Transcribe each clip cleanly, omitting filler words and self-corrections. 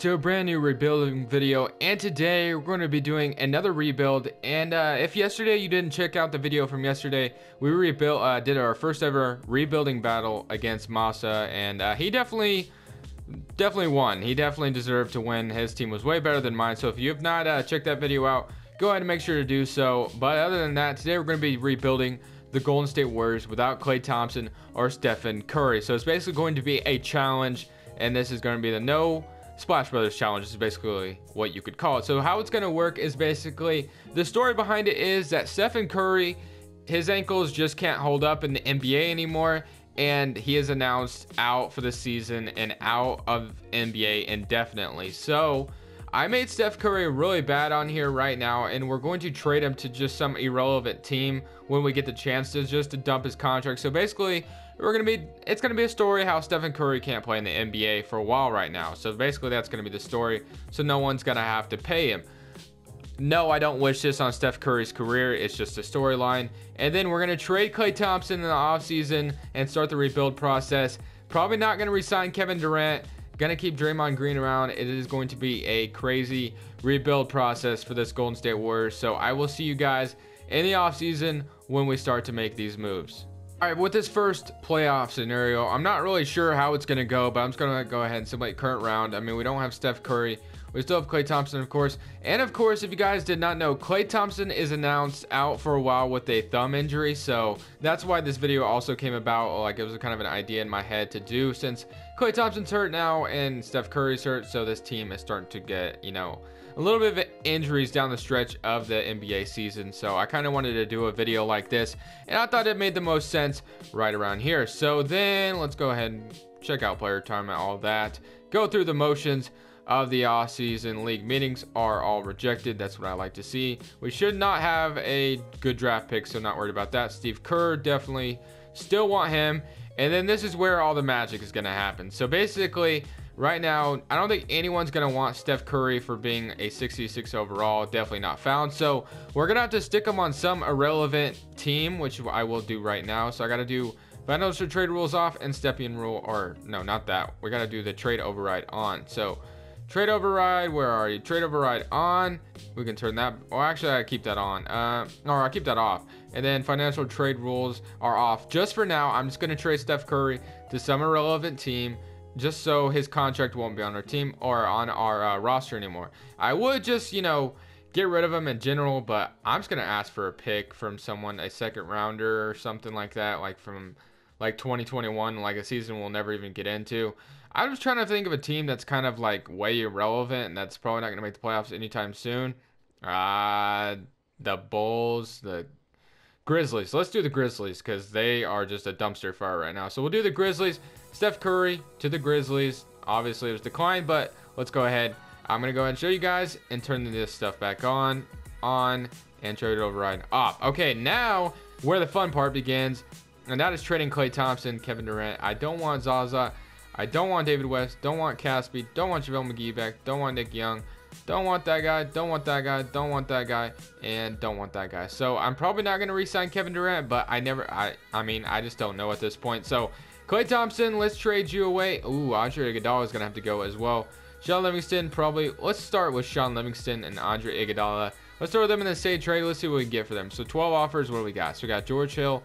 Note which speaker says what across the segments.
Speaker 1: to a brand new rebuilding video, and today we're going to be doing another rebuild. And if yesterday you didn't check out the video from yesterday, we did our first ever rebuilding battle against Masa, and he definitely won. He definitely deserved to win. His team was way better than mine, so if you have not checked that video out, go ahead and make sure to do so. But other than that, today we're going to be rebuilding the Golden State Warriors without Klay Thompson or Stephen Curry. So it's basically going to be a challenge, and this is going to be the No Splash Brothers challenge. Is basically what you could call it. So how it's going to work is basically, the story behind it is that Stephen Curry, his ankles just can't hold up in the NBA anymore, and he is announced out for the season and out of NBA indefinitely. So I made Steph Curry really bad on here right now, and we're going to trade him to just some irrelevant team when we get the chance to, just to dump his contract. So basically, it's gonna be a story how Stephen Curry can't play in the NBA for a while right now. So basically, that's gonna be the story. So no one's gonna have to pay him. No, I don't wish this on Steph Curry's career. It's just a storyline. And then we're gonna trade Klay Thompson in the offseason and start the rebuild process. Probably not gonna re-sign Kevin Durant. Gonna keep Draymond Green around. It is going to be a crazy rebuild process for this Golden State Warriors. So I will see you guys in the offseason when we start to make these moves. All right, with this first playoff scenario, I'm not really sure how it's gonna go, but I'm just gonna go ahead and simulate current round. I mean, we don't have Steph Curry. We still have Klay Thompson, of course. And of course, if you guys did not know, Klay Thompson is announced out for a while with a thumb injury. So that's why this video also came about. Like, it was kind of an idea in my head to do, since Klay Thompson's hurt now and Steph Curry's hurt. So this team is starting to get, a little bit of injuries down the stretch of the NBA season. So I kind of wanted to do a video like this, and I thought it made the most sense right around here. So then let's go ahead and check out player time and all that. Go through the motions of the off-season league meetings are all rejected. That's what I like to see. We should not have a good draft pick, so not worried about that. Steve Kerr, definitely still want him. And then this is where all the magic is going to happen. So basically, right now, I don't think anyone's going to want Steph Curry for being a 66 overall. Definitely not found. So we're going to have to stick him on some irrelevant team, which I will do right now. So I got to do financial trade rules off and Stepien rule, or no, not that. We got to do the trade override on. So trade override, where are you? Trade override on. We can turn that. Well, actually, I keep that on. Or I keep that off. And then financial trade rules are off. Just for now, I'm just going to trade Steph Curry to some irrelevant team, just so his contract won't be on our team or on our roster anymore. I would just, get rid of him in general, but I'm just going to ask for a pick from someone, a second rounder or something like that, like from like 2021, like a season we'll never even get into. I'm just trying to think of a team that's kind of like way irrelevant and that's probably not going to make the playoffs anytime soon. The Bulls, the Grizzlies. Let's do the Grizzlies because they are just a dumpster fire right now. So we'll do the Grizzlies. Steph Curry to the Grizzlies. Obviously it was declined, but let's go ahead. I'm going to go ahead and show you guys and turn this stuff back on, and trade override off. Okay, now where the fun part begins, and that is trading Klay Thompson, Kevin Durant. I don't want Zaza. I don't want David West. Don't want Caspi. Don't want JaVale McGee back. Don't want Nick Young. Don't want that guy. Don't want that guy. Don't want that guy. And don't want that guy. So I'm probably not going to re-sign Kevin Durant, but I mean, I just don't know at this point. So Klay Thompson, let's trade you away. Ooh, Andre Iguodala is going to have to go as well. Sean Livingston, probably. Let's start with Sean Livingston and Andre Iguodala. Let's throw them in the same trade. Let's see what we can get for them. So 12 offers. What do we got? So we got George Hill,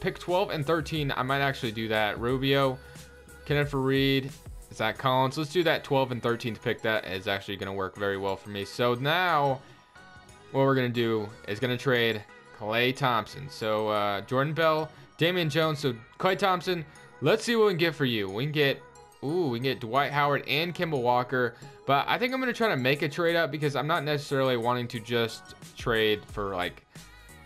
Speaker 1: pick 12 and 13. I might actually do that. Rubio, Kenneth Faried, Zach Collins. Let's do that 12 and 13th pick. That is actually going to work very well for me. So now what we're going to do is going to trade Klay Thompson. So Jordan Bell, Damian Jones. So Klay Thompson, let's see what we can get for you. We can get Dwight Howard and Kemba Walker. But I think I'm going to try to make a trade up because I'm not necessarily wanting to just trade for like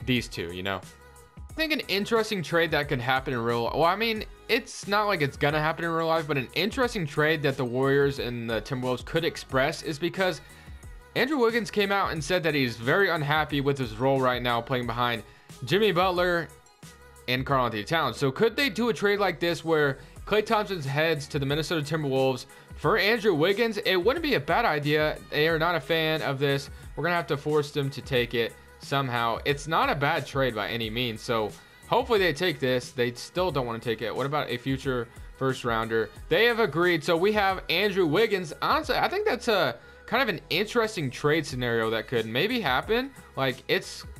Speaker 1: these two, I think an interesting trade that could happen in real life. Well, I mean, it's not like it's gonna happen in real life, but an interesting trade that the Warriors and the Timberwolves could express is because Andrew Wiggins came out and said that he's very unhappy with his role right now playing behind Jimmy Butler and Karl-Anthony Towns. So could they do a trade like this where Klay Thompson heads to the Minnesota Timberwolves for Andrew Wiggins? It wouldn't be a bad idea. They are not a fan of this. We're gonna have to force them to take it somehow. It's not a bad trade by any means. So Hopefully they take this. They still don't want to take it. What about a future first rounder? They have agreed. So we have Andrew Wiggins. Honestly, I think that's a kind of an interesting trade scenario that could maybe happen. Like,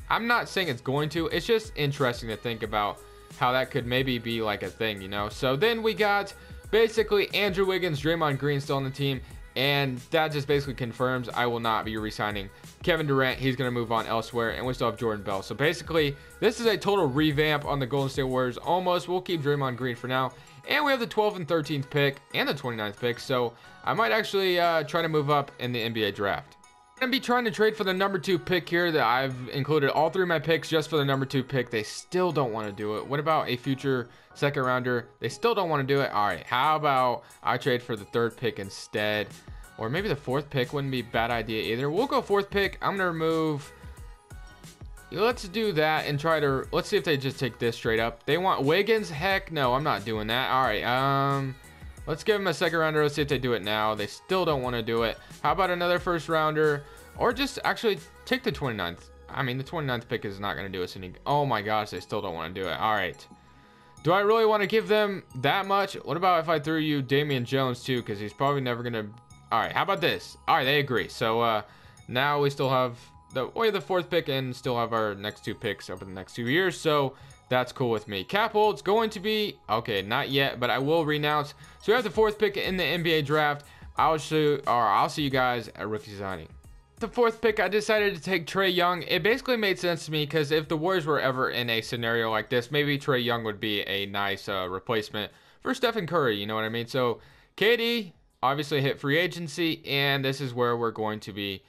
Speaker 1: I'm not saying it's going to. It's just interesting to think about how that could maybe be like a thing, you know? So then we got basically Andrew Wiggins, Draymond Green still on the team. And that just basically confirms I will not be re-signing Kevin Durant. He's going to move on elsewhere. And we still have Jordan Bell. So basically, this is a total revamp on the Golden State Warriors. Almost. We'll keep Draymond Green for now. And we have the 12th and 13th pick and the 29th pick. So I might actually try to move up in the NBA draft. I'm going to be trying to trade for the number 2 pick here. That I've included all 3 of my picks just for the number 2 pick. They still don't want to do it. What about a future second rounder? They still don't want to do it. All right, how about I trade for the 3rd pick instead? Or maybe the 4th pick wouldn't be a bad idea either. We'll go 4th pick. I'm going to remove... Let's do that and try to... Let's see if they just take this straight up. They want Wiggins? Heck no, I'm not doing that. All right, let's give them a second rounder. Let's see if they do it now. They still don't want to do it. How about another first rounder? Or just actually take the 29th. I mean, the 29th pick is not going to do us any... Oh my gosh, they still don't want to do it. All right. Do I really want to give them that much? What about if I threw you Damian Jones too? Because he's probably never going to... All right, how about this? All right, they agree. So now we still have the 4th pick and still have our next 2 picks over the next 2 years. So that's cool with me. Cap hold's going to be... Okay, not yet, but I will renounce. So we have the 4th pick in the NBA draft. I'll see you guys at rookie signing. The 4th pick, I decided to take Trae Young. It basically made sense to me because if the Warriors were ever in a scenario like this, maybe Trae Young would be a nice replacement for Stephen Curry. You know what I mean? So KD obviously hit free agency, and this is where we're going to be...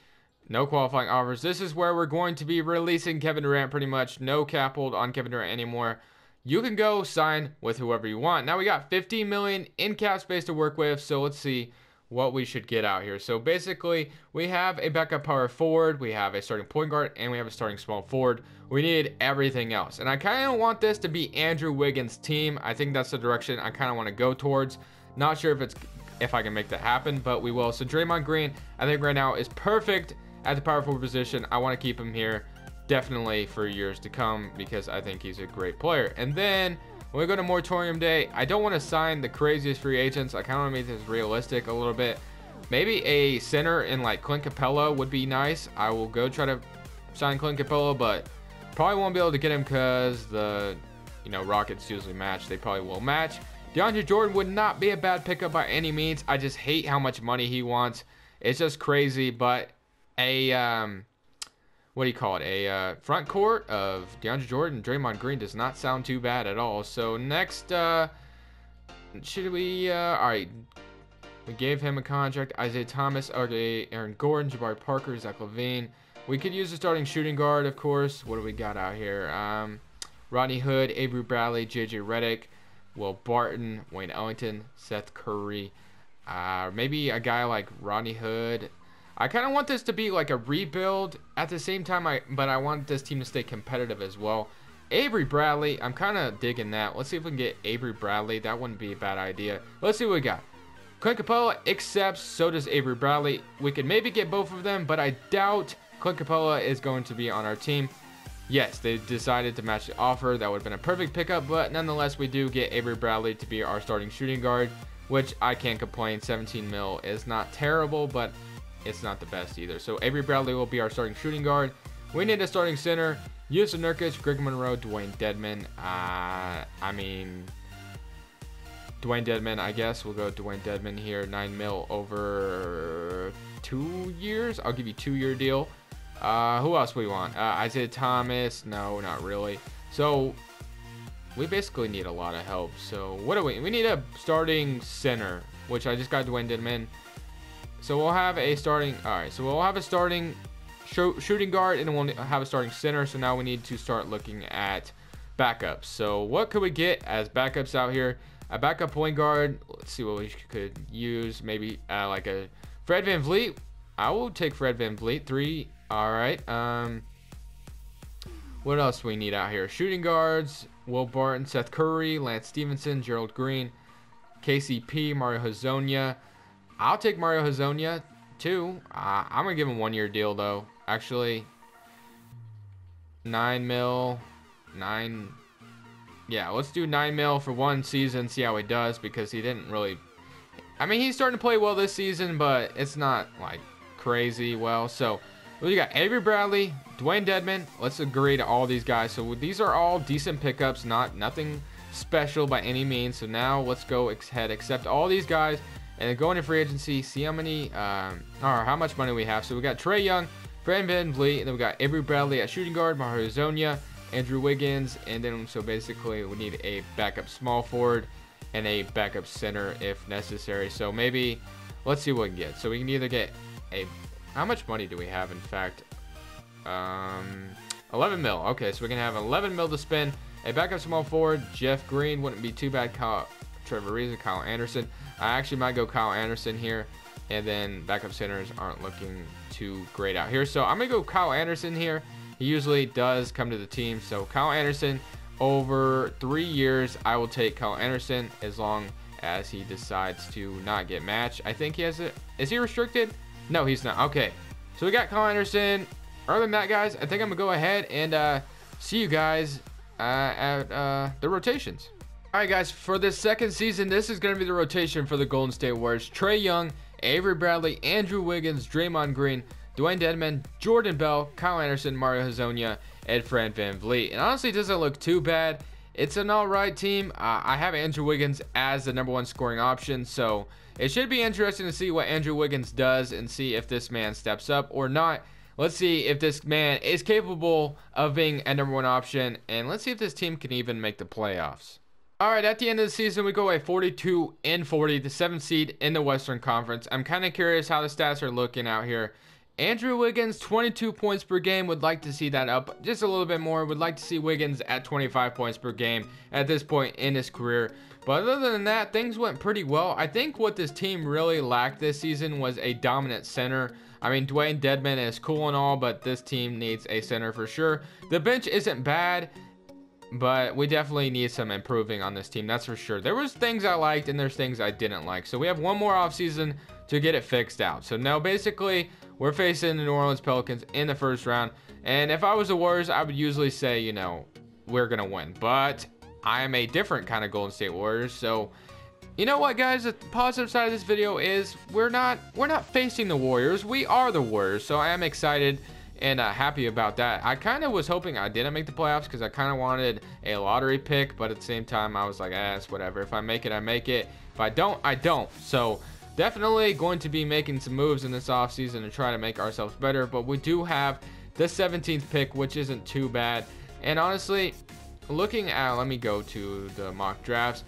Speaker 1: No qualifying offers. This is where we're going to be releasing Kevin Durant pretty much. No cap hold on Kevin Durant anymore. You can go sign with whoever you want. Now we got $15 million in cap space to work with, so let's see what we should get out here. So basically, we have a backup power forward, we have a starting point guard, and we have a starting small forward. We need everything else. And I kind of want this to be Andrew Wiggins' team. I think that's the direction I kind of want to go towards. Not sure if I can make that happen, but we will. So Draymond Green, I think right now is perfect at the power forward position. I want to keep him here definitely for years to come because I think he's a great player. And then when we go to moratorium day, I don't want to sign the craziest free agents. I kind of want to make this realistic a little bit. Maybe a center in like Clint Capella would be nice. I will go try to sign Clint Capella, but probably won't be able to get him because the Rockets usually match. They probably will match. DeAndre Jordan would not be a bad pickup by any means. I just hate how much money he wants. It's just crazy, but a what do you call it? A front court of DeAndre Jordan and Draymond Green does not sound too bad at all. So next, should we? All right, we gave him a contract. Isaiah Thomas, okay, Aaron Gordon, Jabari Parker, Zach LaVine. We could use a starting shooting guard, of course. What do we got out here? Rodney Hood, Avery Bradley, JJ Redick, Will Barton, Wayne Ellington, Seth Curry. Maybe a guy like Rodney Hood. I kind of want this to be like a rebuild at the same time, but I want this team to stay competitive as well. Avery Bradley, I'm kind of digging that. Let's see if we can get Avery Bradley. That wouldn't be a bad idea. Let's see what we got. Clint Capella accepts, so does Avery Bradley. We could maybe get both of them, but I doubt Clint Capella is going to be on our team. Yes, they decided to match the offer. That would have been a perfect pickup, but nonetheless, we do get Avery Bradley to be our starting shooting guard, which I can't complain. 17 mil is not terrible, but it's not the best either. So Avery Bradley will be our starting shooting guard. We need a starting center. Yusuf Nurkic, Greg Monroe, Dwayne Dedmon. Dwayne Dedmon, I guess. We'll go Dwayne Dedmon here. 9 mil over 2 years. I'll give you a 2-year deal. Who else we want? Isaiah Thomas. No, not really. So we basically need a lot of help. So what do we need? A starting center, which I just got Dwayne Dedmon. So we'll have a starting... Alright, so we'll have a starting shooting guard, and then we'll have a starting center. So now we need to start looking at backups. So what could we get as backups out here? A backup point guard. Let's see what we could use. Maybe like a Fred VanVleet. I will take Fred VanVleet. 3. Alright. What else do we need out here? Shooting guards. Will Barton, Seth Curry, Lance Stevenson, Gerald Green, KCP, Mario Hezonja. I'll take Mario Hezonja too. I'm going to give him a 1-year deal though. Actually, 9 mil. 9. Yeah, let's do 9 mil for 1 season, see how he does, because he didn't really, I mean, he's starting to play well this season, but it's not like crazy well. So we got Avery Bradley, Dwayne Dedmon. Let's agree to all these guys. So these are all decent pickups, nothing special by any means. So now let's go ahead, accept all these guys, and then go into free agency, see how many or how much money we have. So we got Trae Young, Fred VanVleet, and then we got Avery Bradley at shooting guard, Mario Hezonja, Andrew Wiggins, and then so basically we need a backup small forward and a backup center if necessary. So maybe let's see what we can get. So we can either get a, how much money do we have, in fact? 11 mil. Okay, so we can have 11 mil to spend. A backup small forward, Jeff Green wouldn't be too bad. Trevor Ariza, Kyle Anderson. I actually might go Kyle Anderson here, and then backup centers aren't looking too great out here, so I'm gonna go Kyle Anderson here. He usually does come to the team, so Kyle Anderson over 3 years. I will take Kyle Anderson as long as he decides to not get matched. I think he has it. Is he restricted? No, he's not. Okay, so we got Kyle Anderson. Other than that, guys, I think I'm gonna go ahead and see you guys at the rotations. All right, guys, for this second season, this is going to be the rotation for the Golden State Warriors. Trae Young, Avery Bradley, Andrew Wiggins, Draymond Green, Dwayne Dedmon, Jordan Bell, Kyle Anderson, Mario Hezonja, and Fred VanVleet. And honestly, it doesn't look too bad. It's an all right team. I have Andrew Wiggins as the #1 scoring option, so it should be interesting to see what Andrew Wiggins does and see if this man steps up or not. Let's see if this man is capable of being a #1 option, and let's see if this team can even make the playoffs. All right, at the end of the season, we go away 42-40, the 7th seed in the Western Conference. I'm kind of curious how the stats are looking out here. Andrew Wiggins, 22 points per game. Would like to see that up just a little bit more. Would like to see Wiggins at 25 points per game at this point in his career. But other than that, things went pretty well. I think what this team really lacked this season was a dominant center. I mean, Dwayne Dedmon is cool and all, but this team needs a center for sure. The bench isn't bad, but we definitely need some improving on this team, that's for sure. There was things I liked and there's things I didn't like. So we have one more offseason to get it fixed out. So now basically we're facing the New Orleans Pelicans in the first round. And if I was the Warriors, I would usually say, you know, we're going to win. But I am a different kind of Golden State Warriors. So you know what, guys? The positive side of this video is we're not facing the Warriors. We are the Warriors. So I am excited and happy about that. I kind of was hoping I didn't make the playoffs because I kind of wanted a lottery pick, but at the same time I was like, it's whatever. If I make it, I make it. If I don't, I don't. So definitely going to be making some moves in this offseason to try to make ourselves better, but we do have the 17th pick, which isn't too bad. And honestly, looking at, let me go to the mock drafts.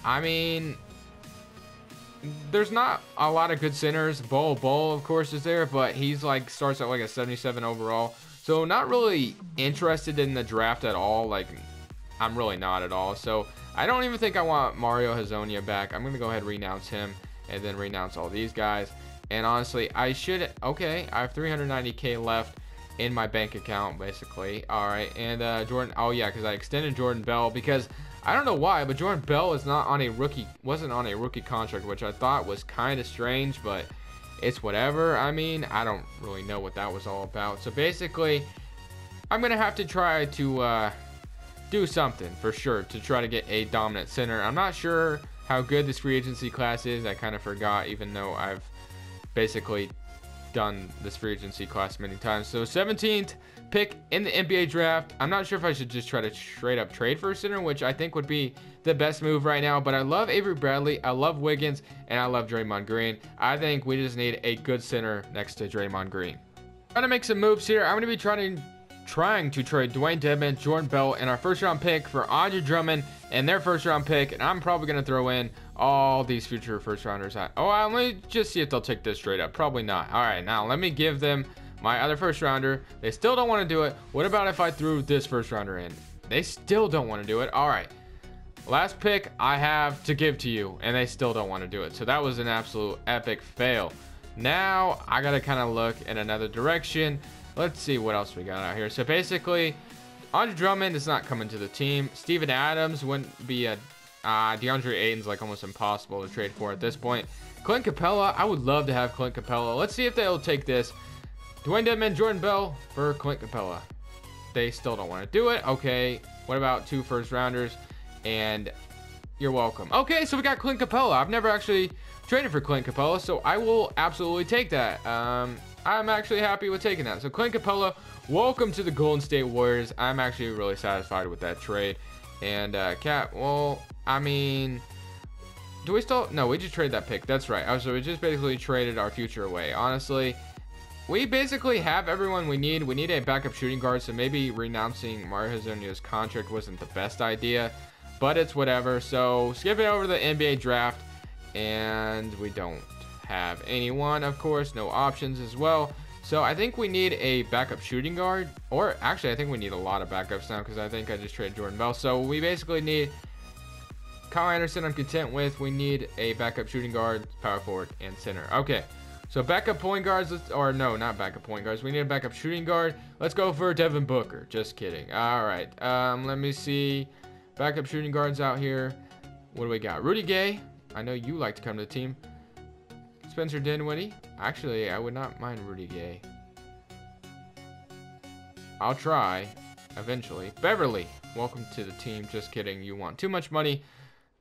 Speaker 1: I mean, there's not a lot of good centers. Bol, of course, is there, but he's like starts at like a 77 overall. So not really interested in the draft at all. Like, I'm really not at all. So I don't even think I want Mario Hezonja back. I'm gonna go ahead and renounce him and then renounce all these guys. And honestly, I should. Okay, I have 390K left in my bank account, basically. All right, and Jordan. Oh yeah, because I extended Jordan Bell because I don't know why, but Jordan Bell is not on a rookie, wasn't on a rookie contract, which I thought was kind of strange, but it's whatever. I mean, I don't really know what that was all about. So basically, I'm gonna have to try to do something for sure to try to get a dominant center. I'm not sure how good this free agency class is. I kind of forgot, even though I've basically done this free agency class many times. So 17th pick in the NBA draft. I'm not sure if I should just try to straight up trade for a center, which I think would be the best move right now. But I love Avery Bradley, I love Wiggins, and I love Draymond Green. I think we just need a good center next to Draymond Green. Trying to make some moves here. I'm going to be trying to trade Dwayne Dedmon, Jordan Bell, and our first round pick for Andre Drummond and their first round pick. And I'm probably going to throw in all these future first rounders. Let me just see if they'll take this straight up. Probably not. All right, now let me give them my other first rounder. They still don't want to do it. What about if I threw this first rounder in? They still don't want to do it. All right, last pick I have to give to you, and they still don't want to do it. So that was an absolute epic fail. Now I got to kind of look in another direction. Let's see what else we got out here. So basically, Andre Drummond is not coming to the team. Steven Adams wouldn't be a DeAndre Ayton's like almost impossible to trade for at this point. Clint Capella, I would love to have Clint Capella. Let's see if they'll take this. Dwayne Dedmon, Jordan Bell for Clint Capella. They still don't want to do it. Okay, what about 2 first rounders? And you're welcome. Okay, so we got Clint Capella. I've never actually traded for Clint Capella, so I will absolutely take that. I'm actually happy with taking that. So Clint Capella, welcome to the Golden State Warriors. I'm actually really satisfied with that trade. And Cat, well, I mean, do we still? No, we just traded that pick. That's right. So we just basically traded our future away. Honestly, we basically have everyone we need. We need a backup shooting guard, so maybe renouncing Mario Hezonja's contract wasn't the best idea, but it's whatever. So skipping over the NBA draft, and we don't have anyone, of course, no options as well. So I think we need a backup shooting guard, or actually I think we need a lot of backups now because I think I just traded Jordan Bell. So we basically need Kyle Anderson. I'm content with. We need a backup shooting guard, power forward, and center. Okay, so backup point guards, or no, not backup point guards. We need a backup shooting guard. Let's go for Devin Booker. Just kidding. All right, let me see. Backup shooting guards out here. What do we got? Rudy Gay. I know you like to come to the team. Spencer Dinwiddie. Actually, I would not mind Rudy Gay. I'll try eventually. Beverly, welcome to the team. Just kidding. You want too much money.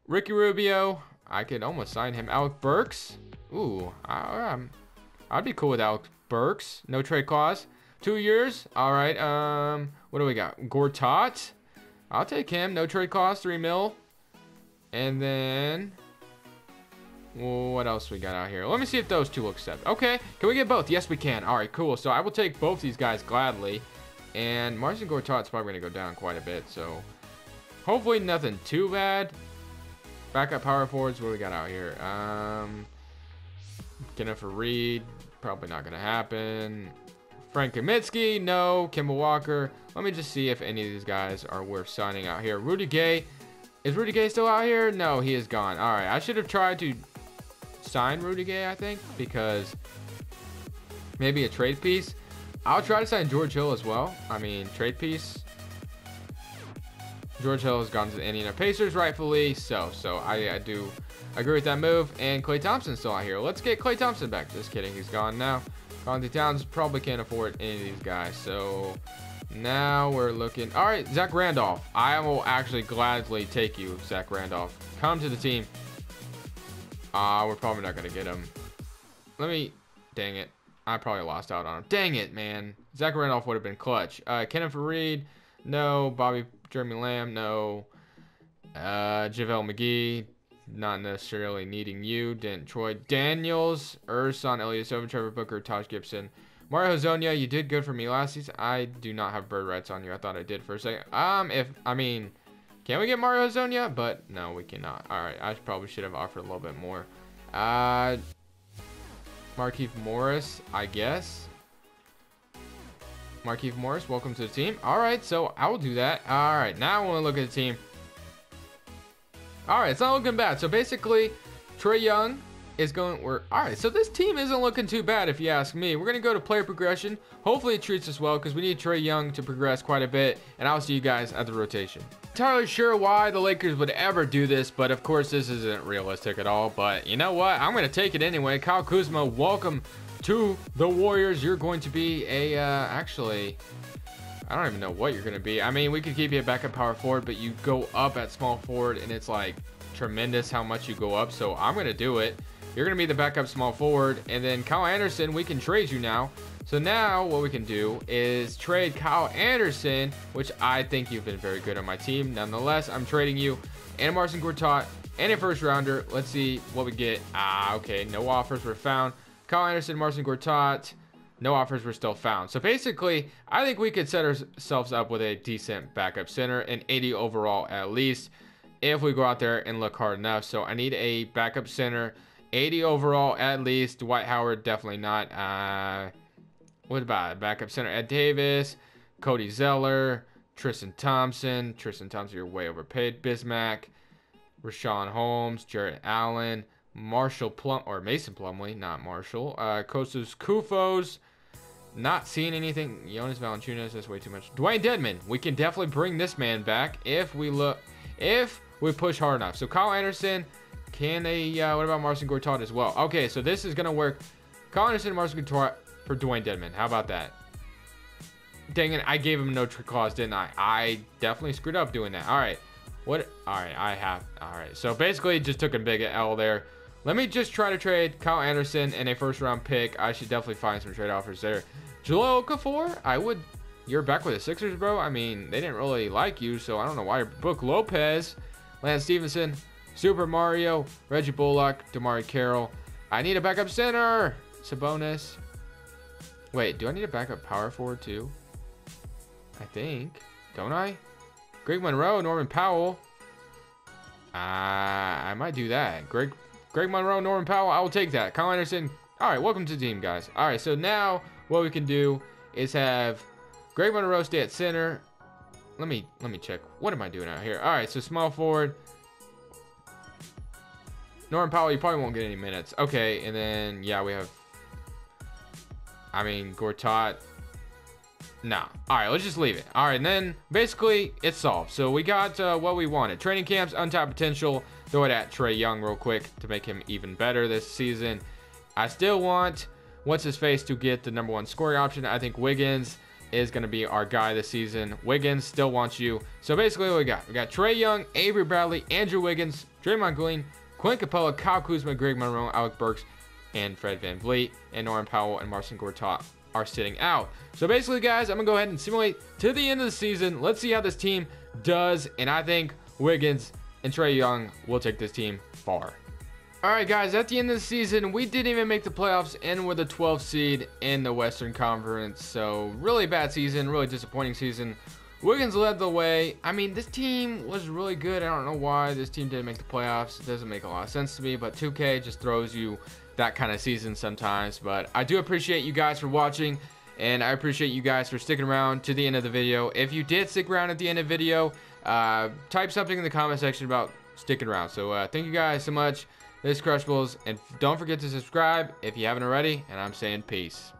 Speaker 1: Ricky Rubio. I could almost sign him. Alec Burks. Ooh, I'd be cool with Alec Burks. No trade clause. 2 years. All right. What do we got? Gortat. I'll take him. No trade clause. 3 mil. And then what else we got out here? Let me see if those two look set. Okay, can we get both? Yes, we can. All right, cool. So I will take both these guys gladly. And Marcin Gortat's probably going to go down quite a bit. So hopefully nothing too bad. Backup power forwards. What do we got out here? Jennifer Reed. Probably not going to happen. Frank Kaminsky. No. Kemba Walker. Let me just see if any of these guys are worth signing out here. Rudy Gay. Is Rudy Gay still out here? No, he is gone. All right, I should have tried to sign Rudy Gay, I think, because maybe a trade piece. I'll try to sign George Hill as well. I mean, trade piece. George Hill has gone to the Indiana Pacers, rightfully so. So I do agree with that move. And Klay Thompson's still out here. Let's get Klay Thompson back. Just kidding, he's gone now. Conti Towns probably can't afford any of these guys. So now we're looking. All right, Zach Randolph. I will actually gladly take you, Zach Randolph. Come to the team. We're probably not going to get him. Dang it. I probably lost out on him. Dang it, man. Zach Randolph would have been clutch. Kenneth Reed, no. Jeremy Lamb, no. JaVale McGee, not necessarily needing you. Troy Daniels, Ersan, Ilyasova, Trevor Booker, Taj Gibson. Mario Hezonja, you did good for me last season. I do not have bird rights on you. I thought I did for a second. Can we get Mario Hezonja? But no, we cannot. All right, I probably should have offered a little bit more. Markieff Morris, I guess. Markieff Morris, welcome to the team. All right, so I will do that. All right, now I want to look at the team. All right, it's not looking bad. So basically, Trae Young is going. All right, so this team isn't looking too bad if you ask me. We're going to go to player progression. Hopefully it treats us well because we need Trae Young to progress quite a bit. And I'll see you guys at the rotation. Entirely sure why the Lakers would ever do this, but of course this isn't realistic at all. But you know what? I'm going to take it anyway. Kyle Kuzma, welcome to the Warriors. You're going to be a, actually, I don't even know what you're going to be. I mean, we could keep you a backup power forward, but you go up at small forward, and it's like tremendous how much you go up. So I'm going to do it. You're going to be the backup small forward, and then Kyle Anderson, we can trade you now. So now what we can do is trade Kyle Anderson, which I think you've been very good on my team. Nonetheless, I'm trading you and Marcin Gortat and a first rounder. Let's see what we get. Okay, no offers were found. Kyle Anderson, Marcin Gortat, no offers were still found. So basically, I think we could set ourselves up with a decent backup center, an 80 overall at least, if we go out there and look hard enough. So I need a backup center, 80 overall at least. Dwight Howard, definitely not. What about a backup center? Ed Davis, Cody Zeller, Tristan Thompson. Tristan Thompson, you're way overpaid. Bismack, Rashawn Holmes, Jarrett Allen, Mason Plumlee, not Marshall. Kostas Kufos, not seeing anything. Jonas Valanciunas, that's way too much. Dwayne Dedmon, we can definitely bring this man back if we push hard enough. So Kyle Anderson, what about Marcin Gortat as well? Okay, so this is gonna work. Kyle Anderson and Marcin Gortat for Dwayne Dedmon. How about that? Dang it, I gave him no clause, didn't I? I definitely screwed up doing that. All right. What? All right, so basically just took a big L there. Let me just try to trade Kyle Anderson and a first-round pick. I should definitely find some trade offers there. Jahlil Okafor, I would. You're back with the Sixers, bro. I mean, they didn't really like you, so I don't know why. Brooke Lopez, Lance Stevenson, Super Mario, Reggie Bullock, Damari Carroll. I need a backup center. Sabonis. Wait, do I need a backup power forward too? I think. Don't I? Greg Monroe, Norman Powell. I might do that. Greg Monroe, Norman Powell. I will take that. Kyle Anderson. All right, welcome to the team, guys. All right, so now what we can do is have Greg Monroe stay at center. Let me check. What am I doing out here? All right, so small forward. Norman Powell, you probably won't get any minutes. Okay, and then, yeah, we have, I mean, Gortat. Nah. All right, let's just leave it. All right, and then basically it's solved. So we got what we wanted. Training camps, untapped potential. Throw it at Trae Young real quick to make him even better this season. I still want what's his face to get the #1 scoring option. I think Wiggins is going to be our guy this season. Wiggins still wants you. So basically what we got Trae Young, Avery Bradley, Andrew Wiggins, Draymond Green, Clint Capella, Kyle Kuzma, Greg Monroe, Alec Burks, and Fred VanVleet, and Norman Powell and Marcin Gortat are sitting out. So basically, guys, I'm going to go ahead and simulate to the end of the season. Let's see how this team does, and I think Wiggins and Trae Young will take this team far. All right, guys, at the end of the season, we didn't even make the playoffs and with a 12th seed in the Western Conference. So really bad season, really disappointing season. Wiggins led the way. I mean, this team was really good. I don't know why this team didn't make the playoffs. It doesn't make a lot of sense to me, but 2K just throws you that kind of season sometimes. But I do appreciate you guys for watching, and I appreciate you guys for sticking around to the end of the video. If you did stick around at the end of the video, type something in the comment section about sticking around. So thank you guys so much. This is Crushables, and don't forget to subscribe if you haven't already, and I'm saying peace.